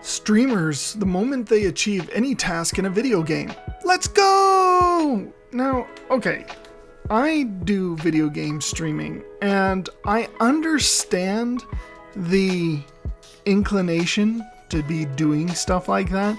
Streamers, the moment they achieve any task in a video game. Let's go! Now, okay, I do video game streaming, and I understand the inclination to be doing stuff like that.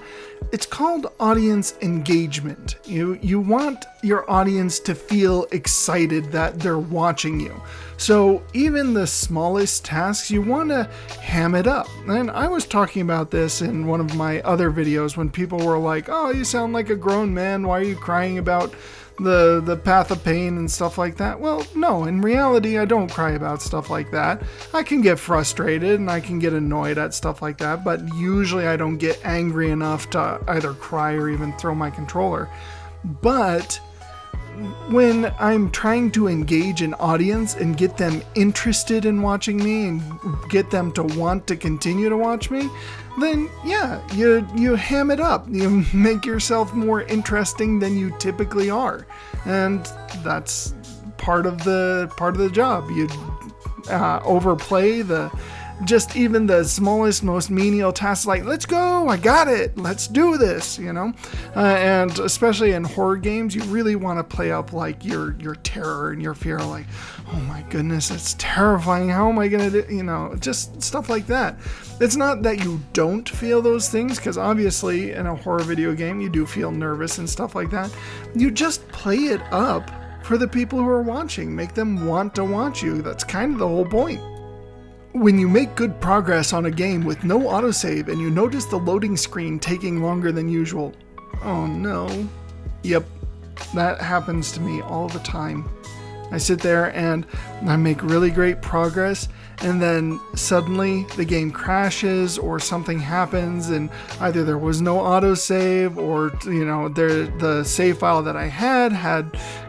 It's called audience engagement. You want your audience to feel excited that they're watching you. So even the smallest tasks, you want to ham it up. And I was talking about this in one of my other videos when people were like, oh, you sound like a grown man. Why are you crying about the path of pain and stuff like that? Well, no, in reality, I don't cry about stuff like that. I can get frustrated and I can get annoyed at stuff like that, but usually I don't get angry enough to either cry or even throw my controller. But when I'm trying to engage an audience and get them interested in watching me and get them to want to continue to watch me, then yeah, you ham it up. You make yourself more interesting than you typically are, and that's part of the job. You overplay just even the smallest, most menial tasks, like, let's go, I got it, let's do this, and especially in horror games, you really want to play up like your terror and your fear, like, oh my goodness, it's terrifying, how am I gonna do, just stuff like that. It's not that you don't feel those things, because obviously in a horror video game you do feel nervous and stuff like that. You just play it up for the people who are watching, make them want to watch you. That's kind of the whole point. When you make good progress on a game with no autosave and you notice the loading screen taking longer than usual, oh no. Yep, that happens to me all the time. I sit there and I make really great progress, and then suddenly the game crashes or something happens, and either there was no autosave, or the save file that I had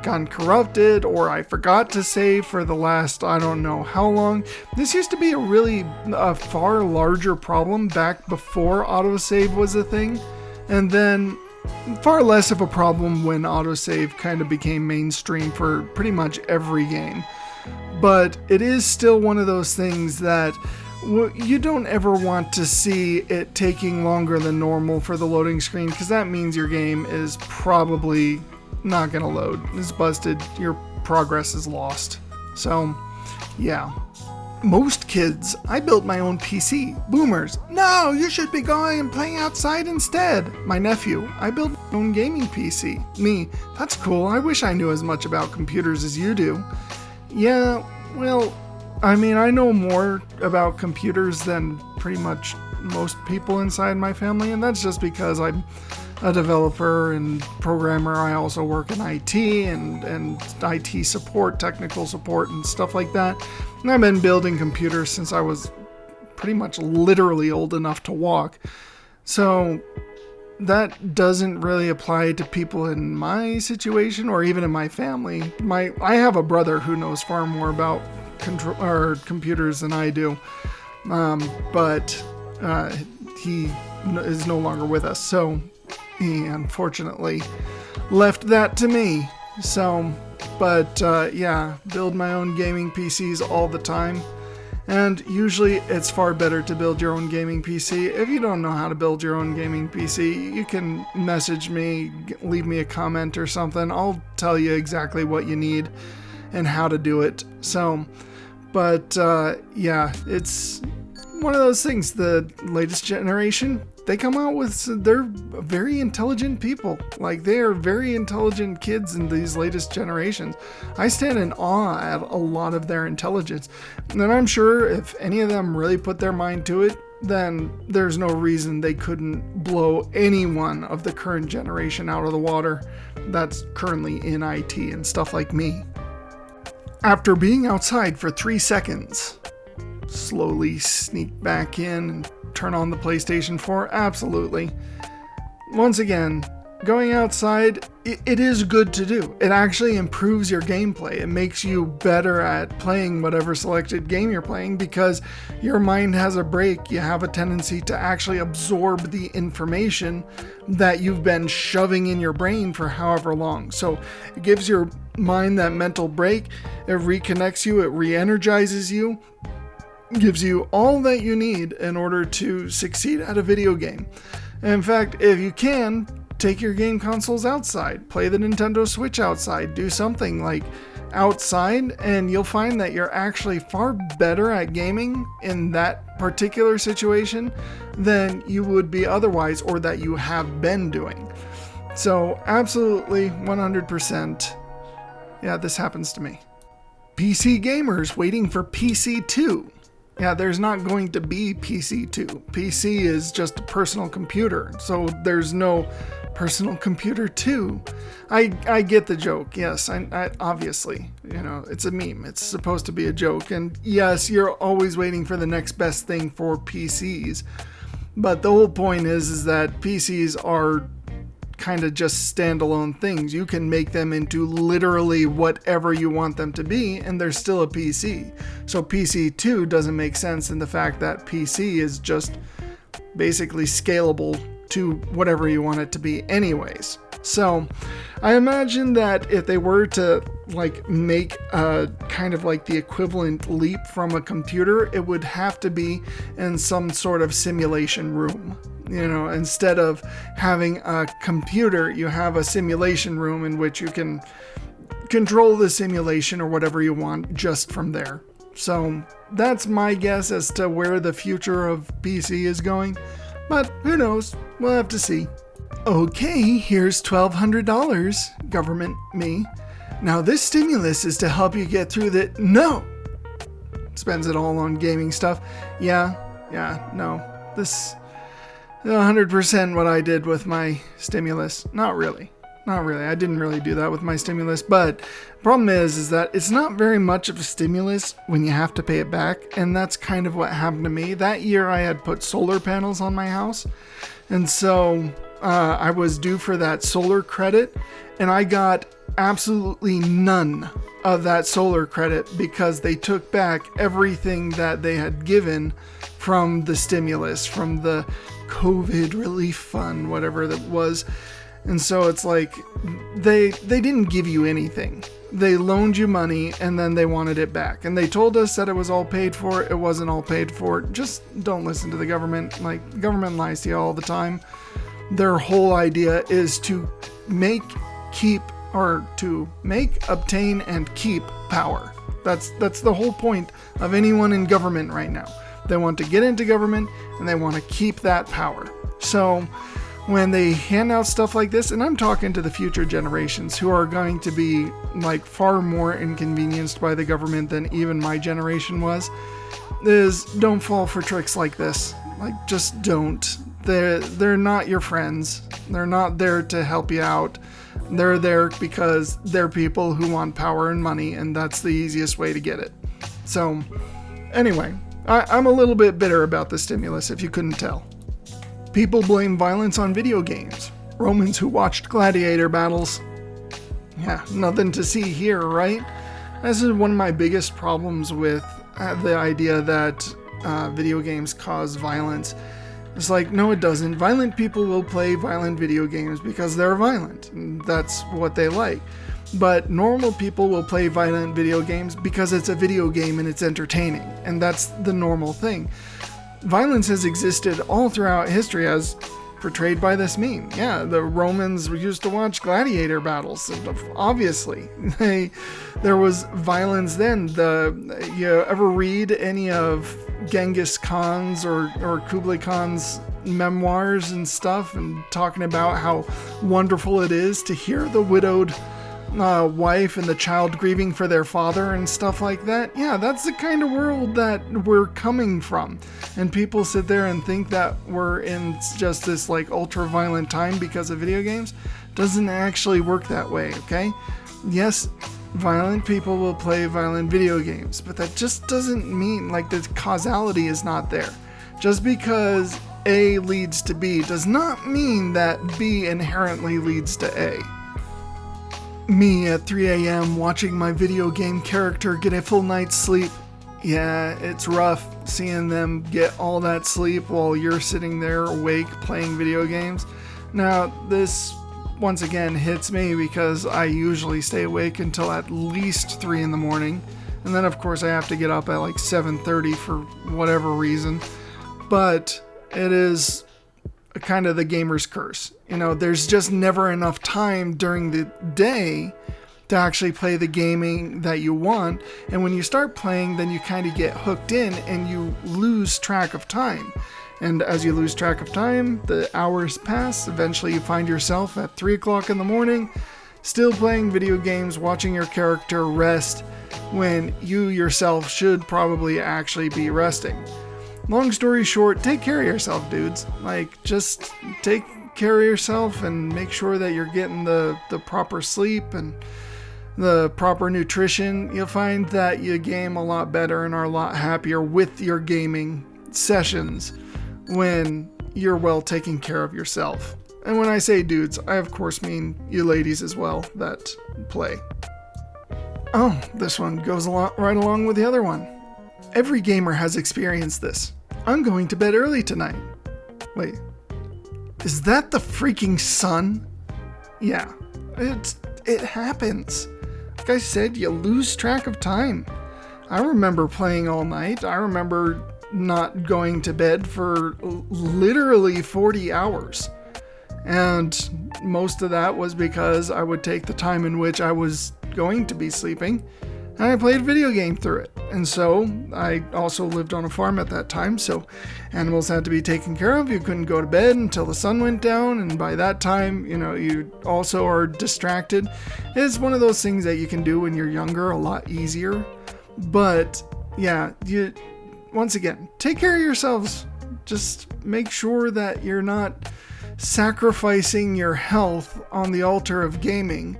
gotten corrupted, or I forgot to save for the last I don't know how long. This used to be a far larger problem back before autosave was a thing, and then far less of a problem when autosave kind of became mainstream for pretty much every game. But it is still one of those things that you don't ever want to see it taking longer than normal for the loading screen, because that means your game is probably not going to load. It's busted. Your progress is lost. So, yeah. Most kids, I built my own PC. Boomers, no, you should be going and playing outside instead. My nephew, I built my own gaming PC. Me, that's cool. I wish I knew as much about computers as you do. Yeah, well, I mean, I know more about computers than pretty much most people inside my family, and that's just because I'm a developer and programmer. I also work in IT and IT support, technical support, and stuff like that. And I've been building computers since I was pretty much literally old enough to walk. So that doesn't really apply to people in my situation or even in my family. I have a brother who knows far more about computers than I do, but he is no longer with us, so he unfortunately left that to me. So, but yeah, build my own gaming PCs all the time. And usually it's far better to build your own gaming PC. If you don't know how to build your own gaming PC, you can message me, leave me a comment or something. I'll tell you exactly what you need and how to do it. So, but yeah, it's one of those things. The latest generation, they come out with, they're very intelligent people. Like, they are very intelligent kids in these latest generations. I stand in awe at a lot of their intelligence. And I'm sure if any of them really put their mind to it, then there's no reason they couldn't blow anyone of the current generation out of the water that's currently in IT and stuff like me. After being outside for 3 seconds, slowly sneak back in and turn on the PlayStation 4? Absolutely. Once again, going outside, it is good to do. It actually improves your gameplay. It makes you better at playing whatever selected game you're playing, because your mind has a break. You have a tendency to actually absorb the information that you've been shoving in your brain for however long. So it gives your mind that mental break. It reconnects you. It re-energizes you. gives you all that you need in order to succeed at a video game. In fact, if you can, take your game consoles outside, play the Nintendo Switch outside, do something like outside, and you'll find that you're actually far better at gaming in that particular situation than you would be otherwise, or that you have been doing. So absolutely 100%, yeah, this happens to me. PC gamers waiting for PC 2. Yeah, there's not going to be PC 2. PC is just a personal computer, so there's no personal computer 2. I get the joke, yes, I obviously, it's a meme, it's supposed to be a joke, and yes, you're always waiting for the next best thing for PCs, but the whole point is that PCs are kind of just standalone things. You can make them into literally whatever you want them to be, and they're still a PC. So PC 2 doesn't make sense in the fact that PC is just basically scalable to whatever you want it to be anyways. So I imagine that if they were to make kind of like the equivalent leap from a computer, it would have to be in some sort of simulation room. Instead of having a computer, you have a simulation room in which you can control the simulation or whatever you want just from there. So that's my guess as to where the future of PC is going. But who knows? We'll have to see. Okay, here's $1,200, government me. Now this stimulus is to help you get through the... No! Spends it all on gaming stuff. Yeah, no. This... 100% what I did with my stimulus. Not really. I didn't really do that with my stimulus, but the problem is that it's not very much of a stimulus when you have to pay it back, and that's kind of what happened to me. That year I had put solar panels on my house, and so I was due for that solar credit, and I got absolutely none of that solar credit because they took back everything that they had given from the stimulus, from the COVID relief fund, whatever that was. And so it's like they didn't give you anything. They loaned you money and then they wanted it back. And they told us that it was all paid for. It wasn't all paid for. Just don't listen to the government. The government lies to you all the time. Their whole idea is to make, obtain, and keep power. That's the whole point of anyone in government right now. They want to get into government and they want to keep that power. So when they hand out stuff like this, and I'm talking to the future generations who are going to be far more inconvenienced by the government than even my generation was, is don't fall for tricks like this. Just don't. They're not your friends. They're not there to help you out. They're there because they're people who want power and money, and that's the easiest way to get it. So anyway, I'm a little bit bitter about the stimulus, if you couldn't tell. People blame violence on video games. Romans who watched gladiator battles. Yeah, nothing to see here, right? This is one of my biggest problems with the idea that video games cause violence. It's no, it doesn't. Violent people will play violent video games because they're violent. And that's what they like. But normal people will play violent video games because it's a video game and it's entertaining. And that's the normal thing. Violence has existed all throughout history as portrayed by this meme. Yeah, the Romans used to watch gladiator battles. Obviously, there was violence then. You ever read any of Genghis Khan's or Kublai Khan's memoirs and stuff, and talking about how wonderful it is to hear the widowed wife and the child grieving for their father and stuff like that? Yeah, that's the kind of world that we're coming from. And people sit there and think that we're in just this ultra violent time because of video games. Doesn't actually work that way, okay? Yes, violent people will play violent video games, but that just doesn't mean the causality is not there. Just because A leads to B does not mean that B inherently leads to A. Me at 3 a.m. watching my video game character get a full night's sleep. Yeah, it's rough seeing them get all that sleep while you're sitting there awake playing video games. Now, this once again hits me because I usually stay awake until at least 3 in the morning. And then of course I have to get up at like 7:30 for whatever reason. But it is kind of the gamer's curse. You know, there's just never enough time during the day to actually play the gaming that you want. And when you start playing, then you kind of get hooked in and you lose track of time. And as you lose track of time, the hours pass. Eventually you find yourself at 3 o'clock in the morning, still playing video games, watching your character rest when you yourself should probably actually be resting. Long story short, take care of yourself, dudes. Like, just take care of yourself and make sure that you're getting the proper sleep and the proper nutrition. You'll find that you game a lot better and are a lot happier with your gaming sessions when you're well taking care of yourself. And when I say dudes, I of course mean you ladies as well that play. Oh, this one goes right along with the other one. Every gamer has experienced this. I'm going to bed early tonight. Wait, is that the freaking sun? Yeah, it happens. Like I said, you lose track of time. I remember playing all night. I remember not going to bed for literally 40 hours. And most of that was because I would take the time in which I was going to be sleeping and I played video game through it. And so I also lived on a farm at that time, so animals had to be taken care of. You couldn't go to bed until the sun went down, and by that time, you know, you also are distracted. It's one of those things that you can do when you're younger a lot easier. But yeah, once again, take care of yourselves. Just make sure that you're not sacrificing your health on the altar of gaming,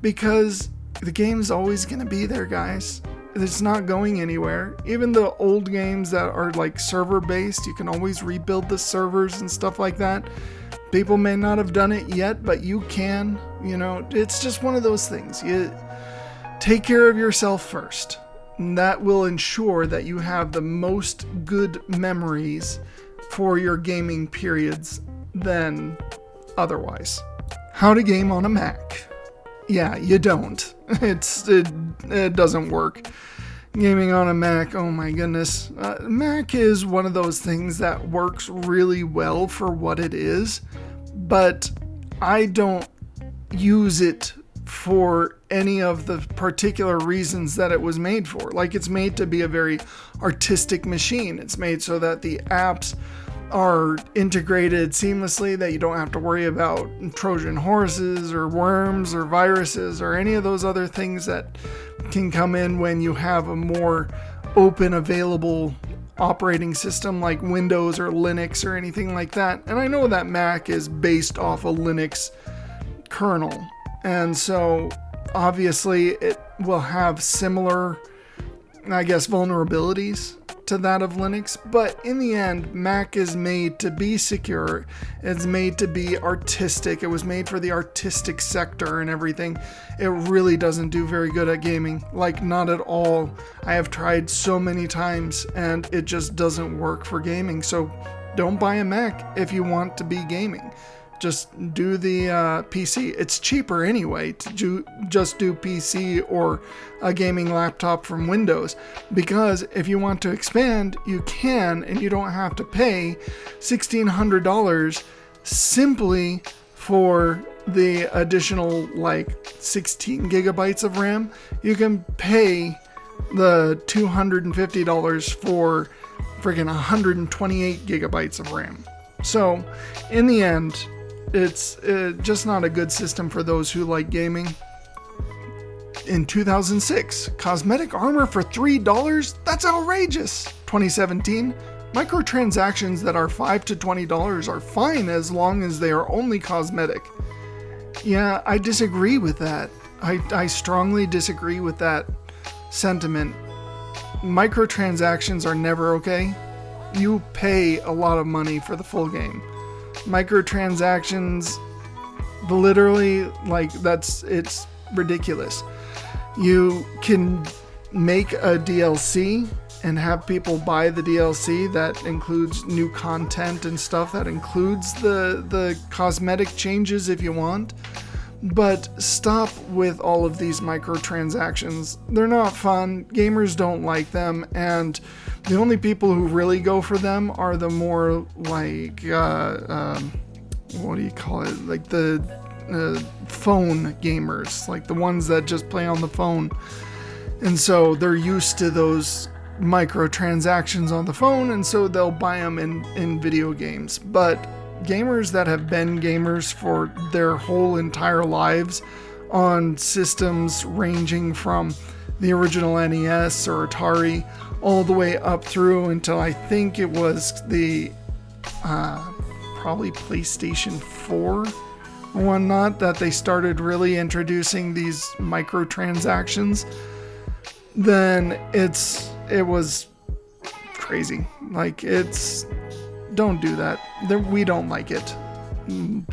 because the game's always going to be there, guys. It's not going anywhere. Even the old games that are like server based, you can always rebuild the servers and stuff like that. People may not have done it yet, but you can. You know, it's just one of those things. You take care of yourself first. And that will ensure that you have the most good memories for your gaming periods than otherwise. How to game on a Mac. Yeah, you don't. It doesn't work. Gaming on a Mac, oh my goodness. Mac is one of those things that works really well for what it is, but I don't use it for any of the particular reasons that it was made for. Like, it's made to be a very artistic machine. It's made so that the apps are integrated seamlessly, that you don't have to worry about Trojan horses or worms or viruses or any of those other things that can come in when you have a more open available operating system like Windows or Linux or anything like that. And I know that Mac is based off a Linux kernel, and so obviously it will have similar, I guess, vulnerabilities to that of Linux, but in the end, Mac is made to be secure. It's made to be artistic. It was made for the artistic sector and everything. It really doesn't do very good at gaming. Like, not at all. I have tried so many times and it just doesn't work for gaming. So don't buy a Mac if you want to be gaming. Just do the PC. It's cheaper anyway to just do PC or a gaming laptop from Windows, because if you want to expand, you can, and you don't have to pay $1,600 simply for the additional like 16 gigabytes of RAM. You can pay the $250 for friggin' 128 gigabytes of RAM. So in the end, it's just not a good system for those who like gaming. In 2006, cosmetic armor for $3? That's outrageous! 2017, microtransactions that are $5 to $20 are fine as long as they are only cosmetic. Yeah, I disagree with that. I strongly disagree with that sentiment. Microtransactions are never okay. You pay a lot of money for the full game. Microtransactions, literally, like, it's ridiculous. You can make a DLC and have people buy the DLC that includes new content and stuff, that includes the cosmetic changes if you want. But stop with all of these microtransactions. They're not fun. Gamers don't like them, and the only people who really go for them are the more like, what do you call it? Like the phone gamers, like the ones that just play on the phone. And so they're used to those microtransactions on the phone, and so they'll buy them in video games. But gamers that have been gamers for their whole entire lives on systems ranging from the original NES or Atari all the way up through until I think it was the probably PlayStation 4 or whatnot that they started really introducing these microtransactions, then it was crazy. Like, don't do that. We don't like it.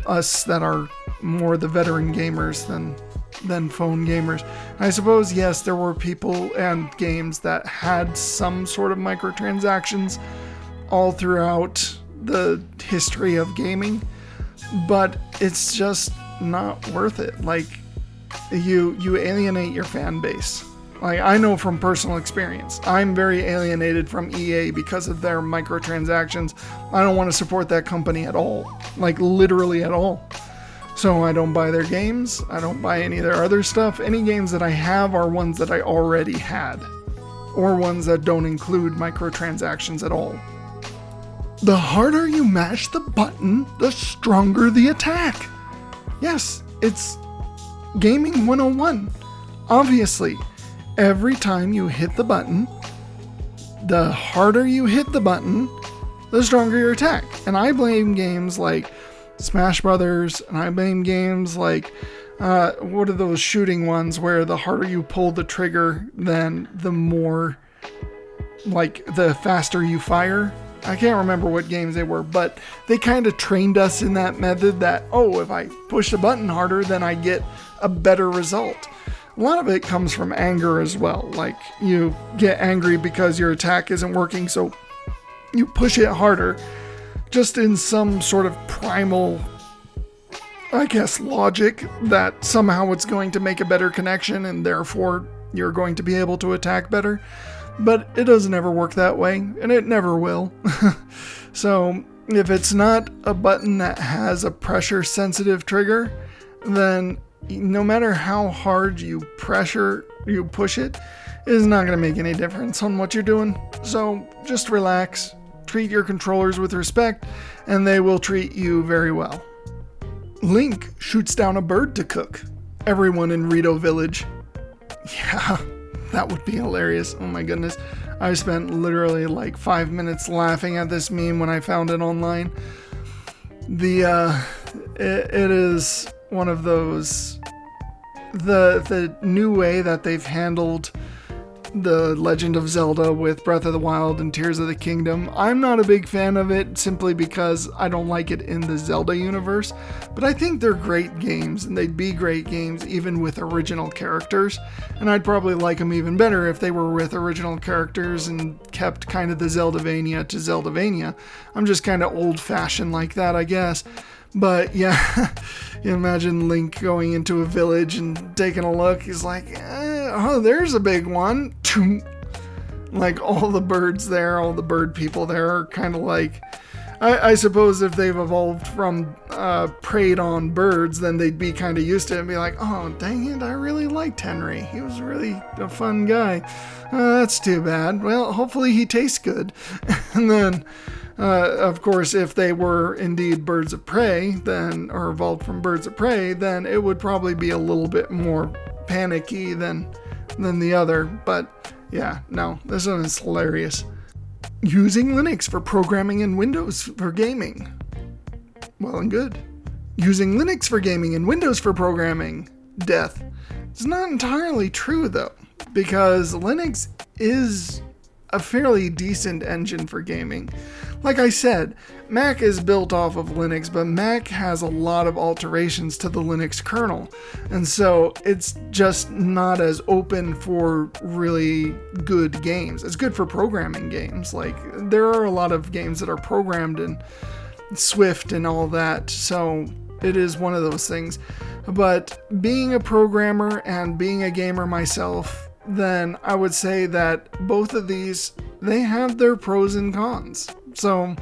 Us that are more the veteran gamers than phone gamers. I suppose, yes, there were people and games that had some sort of microtransactions all throughout the history of gaming, but it's just not worth it. Like, you alienate your fan base. Like, I know from personal experience, I'm very alienated from EA because of their microtransactions. I don't want to support that company at all. Like, literally at all. So I don't buy their games. I don't buy any of their other stuff. Any games that I have are ones that I already had, or ones that don't include microtransactions at all. The harder you mash the button, the stronger the attack. Yes, it's Gaming 101. Obviously. Every time you hit the button, the harder you hit the button, the stronger your attack. And I blame games like Smash Brothers, and I blame games like, what are those shooting ones where the harder you pull the trigger, then the more, like, the faster you fire. I can't remember what games they were, but they kind of trained us in that method that, oh, if I push the button harder, then I get a better result. A lot of it comes from anger as well. Like, you get angry because your attack isn't working, so you push it harder, just in some sort of primal, I guess, logic that somehow it's going to make a better connection and therefore you're going to be able to attack better. But it doesn't ever work that way, and it never will. So if it's not a button that has a pressure sensitive trigger, then no matter how hard you push it is not going to make any difference on what you're doing. So just relax, treat your controllers with respect, and they will treat you very well. Link shoots down a bird to cook. Everyone in Rito Village. Yeah, that would be hilarious. Oh my goodness. I spent literally like 5 minutes laughing at this meme when I found it online. It is one of those, the new way that they've handled the Legend of Zelda with Breath of the Wild and Tears of the Kingdom. I'm not a big fan of it simply because I don't like it in the Zelda universe, but I think they're great games, and they'd be great games even with original characters, and I'd probably like them even better if they were with original characters and kept kind of the Zeldavania to Zeldavania. I'm just kind of old-fashioned like that, I guess. But yeah, you imagine Link going into a village and taking a look. He's like, oh, there's a big one. Like, all the birds there, all the bird people there are kind of like, I suppose if they've evolved from preyed on birds, then they'd be kind of used to it and be like, oh, dang it, I really liked Henry. He was really a fun guy. That's too bad. Well, hopefully he tastes good. And then, of course, if they were indeed birds of prey, then, or evolved from birds of prey, then it would probably be a little bit more panicky than the other. But yeah, no, this one is hilarious. Using Linux for programming and Windows for gaming. Well and good. Using Linux for gaming and Windows for programming. Death. It's not entirely true though, because Linux is a fairly decent engine for gaming. Like I said, Mac is built off of Linux, but Mac has a lot of alterations to the Linux kernel, and so it's just not as open for really good games. It's good for programming games. Like, there are a lot of games that are programmed in Swift and all that, so it is one of those things. But being a programmer and being a gamer myself, then I would say that both of these, they have their pros and cons. So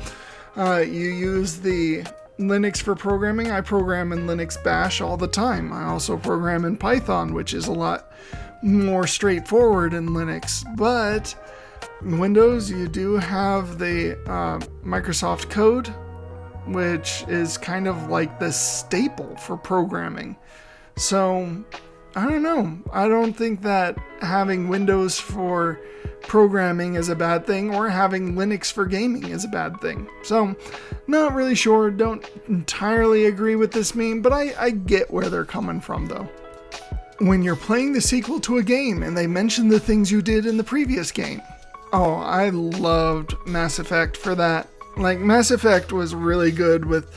you use the Linux for programming. I program in Linux Bash all the time. I also program in Python, which is a lot more straightforward in Linux. But Windows, you do have the Microsoft Code, which is kind of like the staple for programming. So I don't know. I don't think that having Windows for programming is a bad thing, or having Linux for gaming is a bad thing. So not really sure. Don't entirely agree with this meme, but I get where they're coming from though. When you're playing the sequel to a game and they mention the things you did in the previous game. Oh, I loved Mass Effect for that. Like, Mass Effect was really good with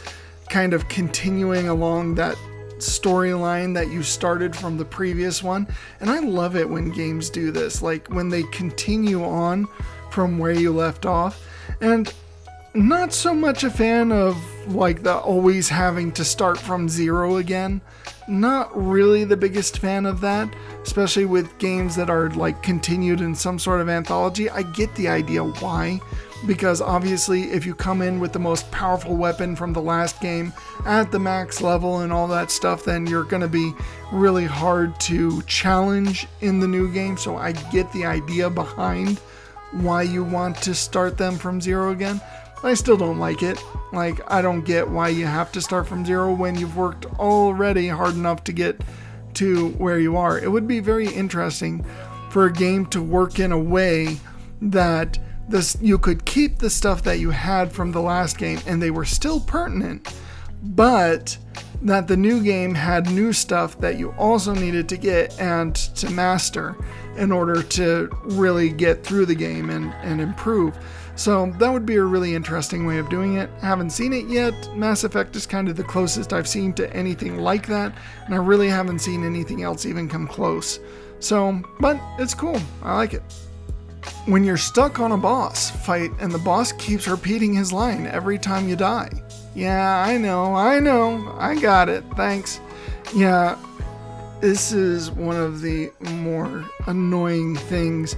kind of continuing along that storyline that you started from the previous one. And I love it when games do this, like when they continue on from where you left off. And not so much a fan of like the always having to start from zero again. Not really the biggest fan of that, especially with games that are like continued in some sort of anthology. I get the idea why, because obviously if you come in with the most powerful weapon from the last game at the max level and all that stuff, then you're going to be really hard to challenge in the new game. So I get the idea behind why you want to start them from zero again. I still don't like it. Like, I don't get why you have to start from zero when you've worked already hard enough to get to where you are. It would be very interesting for a game to work in a way that you could keep the stuff that you had from the last game and they were still pertinent, but that the new game had new stuff that you also needed to get and to master in order to really get through the game and improve. So that would be a really interesting way of doing it. I haven't seen it yet. Mass Effect is kind of the closest I've seen to anything like that, and I really haven't seen anything else even come close. So, but it's cool. I like it. When you're stuck on a boss fight and the boss keeps repeating his line every time you die. Yeah, I know, I got it, thanks. Yeah, this is one of the more annoying things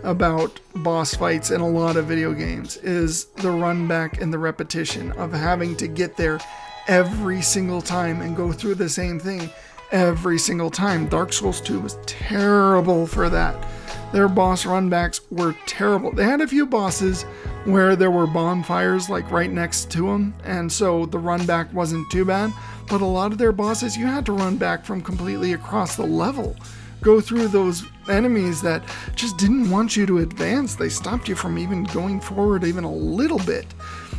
about boss fights in a lot of video games, is the run back and the repetition of having to get there every single time and go through the same thing every single time. Dark Souls 2 was terrible for that. Their boss runbacks were terrible. They had a few bosses where there were bonfires like right next to them, and so the run back wasn't too bad, but a lot of their bosses you had to run back from completely across the level. Go through those enemies that just didn't want you to advance. They stopped you from even going forward even a little bit.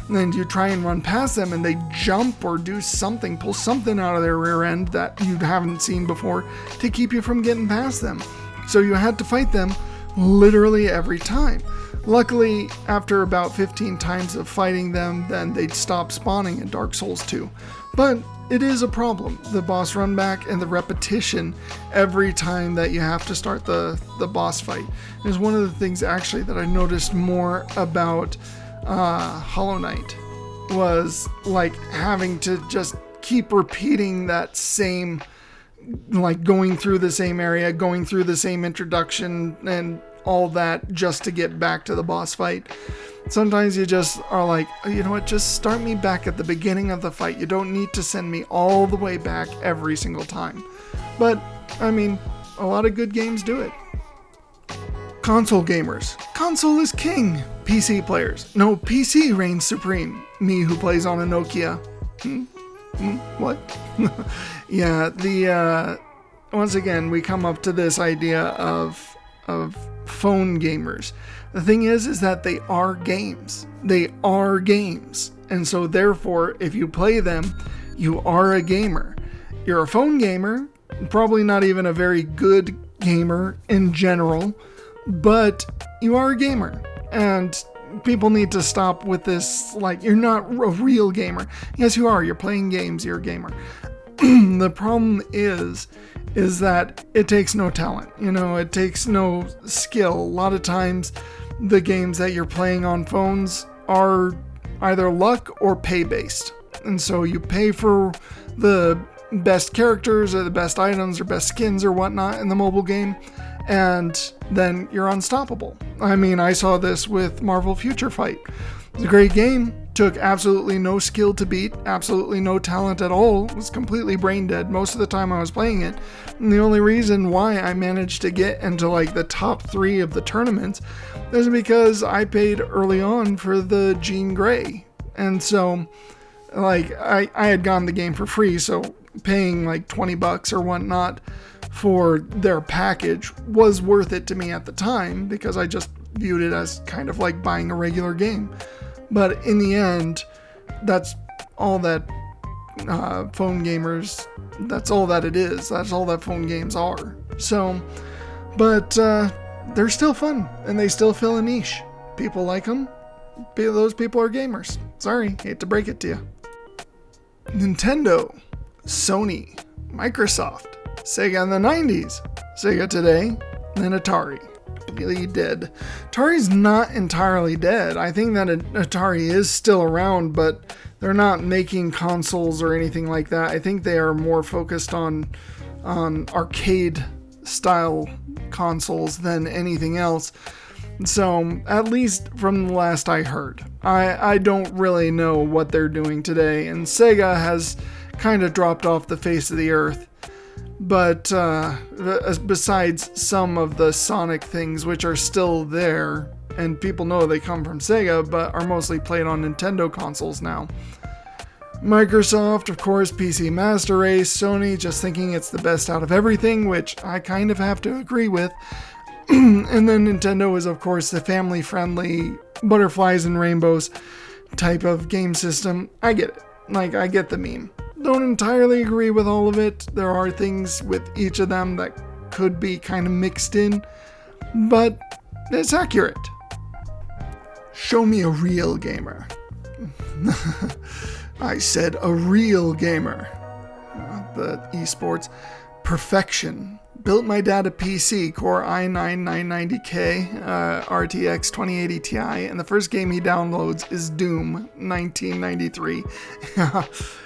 And then you try and run past them and they jump or do something, pull something out of their rear end that you haven't seen before to keep you from getting past them. So you had to fight them literally every time. Luckily, after about 15 times of fighting them, then they'd stop spawning in Dark Souls 2. But it is a problem, the boss run back and the repetition every time that you have to start the boss fight. Is one of the things actually that I noticed more about Hollow Knight, was like having to just keep repeating that same, like going through the same area, going through the same introduction and all that just to get back to the boss fight. Sometimes you just are like, you know what, just start me back at the beginning of the fight. You don't need to send me all the way back every single time. But, I mean, a lot of good games do it. Console gamers. Console is king. PC players. No, PC reigns supreme. Me who plays on a Nokia. What? Yeah, once again, we come up to this idea of phone gamers. The thing is that they are games. They are games. And so therefore, if you play them, you are a gamer. You're a phone gamer, probably not even a very good gamer in general, but you are a gamer. And people need to stop with this, like, you're not a real gamer. Yes, you are. You're playing games. You're a gamer. The problem is that it takes no talent. You know, it takes no skill. A lot of times, the games that you're playing on phones are either luck or pay-based. And so you pay for the best characters or the best items or best skins or whatnot in the mobile game, and then you're unstoppable. I mean, I saw this with Marvel Future Fight. It's a great game, took absolutely no skill to beat, absolutely no talent at all, was completely brain dead most of the time I was playing it. And the only reason why I managed to get into like the top 3 of the tournaments is because I paid early on for the Jean Grey. And so like I had gotten the game for free, so paying like $20 or whatnot for their package was worth it to me at the time, because I just viewed it as kind of like buying a regular game. But in the end, that's all that phone gamers, that's all that it is. That's all that phone games are. So, but they're still fun, and they still fill a niche. People like them. Those people are gamers. Sorry, hate to break it to you. Nintendo, Sony, Microsoft, Sega in the 90s, Sega today, and Atari. Completely dead. Atari's not entirely dead. I think that Atari is still around, but they're not making consoles or anything like that. I think they are more focused on arcade style consoles than anything else. So, at least from the last I heard, I don't really know what they're doing today, and Sega has kind of dropped off the face of the earth. But besides some of the Sonic things, which are still there, and people know they come from Sega, but are mostly played on Nintendo consoles now. Microsoft, of course, PC Master Race, Sony just thinking it's the best out of everything, which I kind of have to agree with. And then Nintendo is, of course, the family-friendly butterflies and rainbows type of game system. I get it. Like, I get the meme. Don't entirely agree with all of it. There are things with each of them that could be kind of mixed in, but it's accurate. Show me a real gamer. I said a real gamer. The esports. Perfection. Built my dad a PC, Core i9-990K, RTX 2080 Ti, and the first game he downloads is Doom 1993.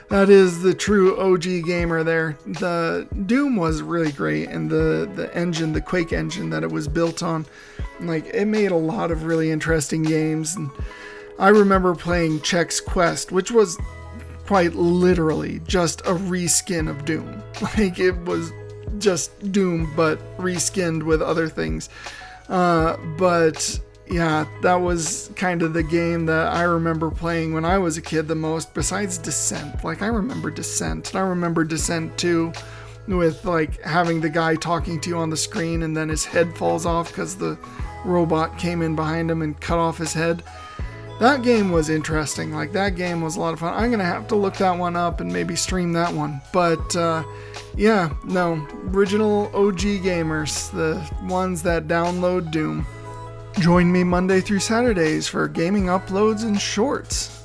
That is the true OG gamer there. The Doom was really great, and the engine, the Quake engine that it was built on, like, it made a lot of really interesting games. And I remember playing Chex Quest, which was quite literally just a reskin of Doom. Like, it was just Doom, but reskinned with other things. But yeah, that was kind of the game that I remember playing when I was a kid the most, besides Descent. Like, I remember Descent, and I remember Descent 2 with like having the guy talking to you on the screen and then his head falls off because the robot came in behind him and cut off his head. That game was interesting. Like, that game was a lot of fun. I'm gonna have to look that one up and maybe stream that one. But yeah, no, original OG gamers, the ones that download Doom. Join me Monday through Saturdays for gaming uploads and shorts.